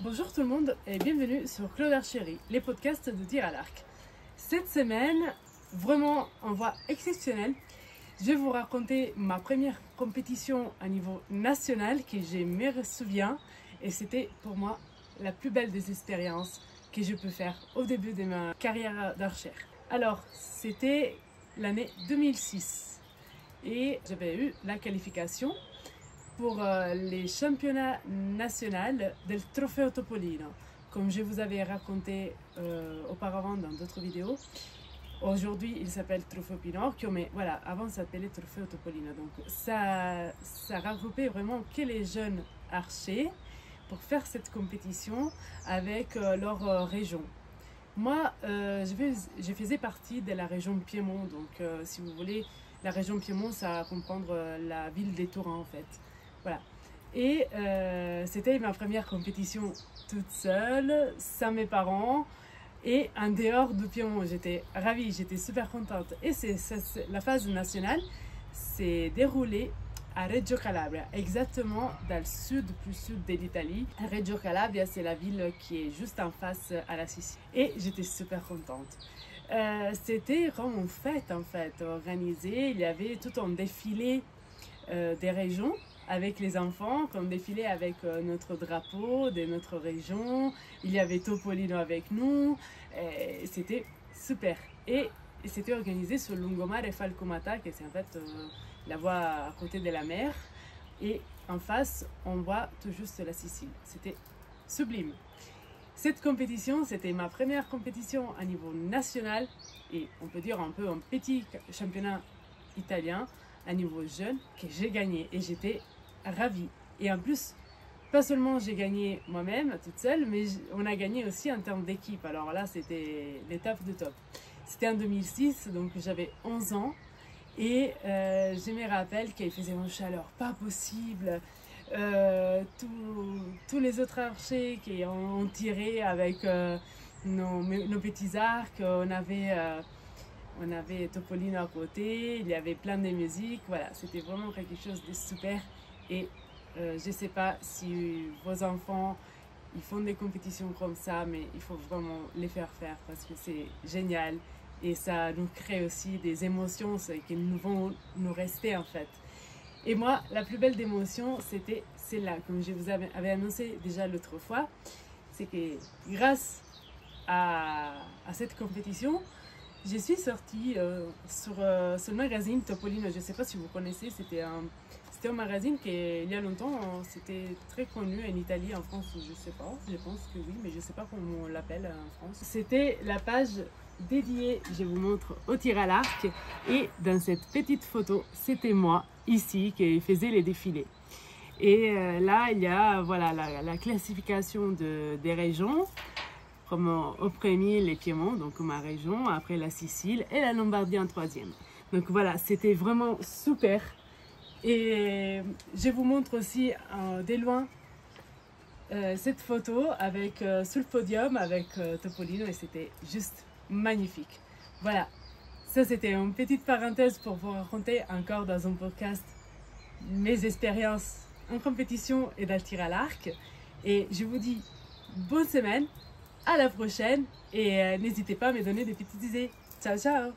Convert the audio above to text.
Bonjour tout le monde et bienvenue sur Claude Archery, les podcasts de tir à l'arc. Cette semaine, vraiment en voie exceptionnelle, je vais vous raconter ma première compétition à niveau national que je me souviens et c'était pour moi la plus belle des expériences que je peux faire au début de ma carrière d'archère. Alors, c'était l'année 2006 et j'avais eu la qualification pour les championnats nationaux del Trofeo Topolino. Comme je vous avais raconté auparavant dans d'autres vidéos, aujourd'hui il s'appelle Trofeo Pinocchio, mais voilà, avant ça s'appelait Trofeo Topolino. Donc ça regroupait vraiment que les jeunes archers pour faire cette compétition avec leur région. Moi, je faisais partie de la région Piémont, donc si vous voulez, la région Piémont, ça va comprendre la ville des Torrents en fait. Voilà. Et c'était ma première compétition toute seule, sans mes parents et en dehors du Piémont. J'étais ravie, j'étais super contente. Et la phase nationale s'est déroulée à Reggio Calabria, exactement dans le sud, plus sud de l'Italie. Reggio Calabria, c'est la ville qui est juste en face à la Sicile. Et j'étais super contente. C'était vraiment une fête en fait, organisée. Il y avait tout un défilé des régions avec les enfants, qu'on défilait avec notre drapeau de notre région. Il y avait Topolino avec nous. C'était super. Et c'était organisé sur Lungomare e Falcomata, qui c'est en fait la voie à côté de la mer. Et en face, on voit tout juste la Sicile. C'était sublime. Cette compétition, c'était ma première compétition à niveau national et on peut dire un peu un petit championnat italien à niveau jeune que j'ai gagné et j'étais ravie. Et en plus, pas seulement j'ai gagné moi-même toute seule, mais on a gagné aussi en termes d'équipe. Alors là, c'était l'étape de top. C'était en 2006, donc j'avais 11 ans et je me rappelle qu'il faisait une chaleur pas possible. Tous les autres archers qui ont tiré avec nos petits arcs, on avait Topolino à côté, il y avait plein de musique, voilà, c'était vraiment quelque chose de super. Et je ne sais pas si vos enfants ils font des compétitions comme ça, mais il faut vraiment les faire parce que c'est génial et ça nous crée aussi des émotions qui vont nous rester en fait. Et moi, la plus belle émotion, c'était celle-là, comme je vous avais annoncé déjà l'autre fois, c'est que grâce à cette compétition, je suis sortie sur le magazine Topolino. Je ne sais pas si vous connaissez, c'était un magazine qui, il y a longtemps, c'était très connu en Italie, en France, je ne sais pas, je pense que oui, mais je ne sais pas comment on l'appelle en France. C'était la page dédiée, je vous montre, au tir à l'arc. Et dans cette petite photo, c'était moi, ici, qui faisait les défilés. Et là, il y a voilà, la classification des régions. Comme au premier, les Piémont, donc ma région, après la Sicile et la Lombardie en troisième. Donc voilà, c'était vraiment super. Et je vous montre aussi de loin cette photo avec, sur le podium avec Topolino et c'était juste magnifique. Voilà, ça c'était une petite parenthèse pour vous raconter encore dans un podcast mes expériences en compétition et dans le tir à l'arc. Et je vous dis bonne semaine. À la prochaine et n'hésitez pas à me donner des petites idées. Ciao, ciao!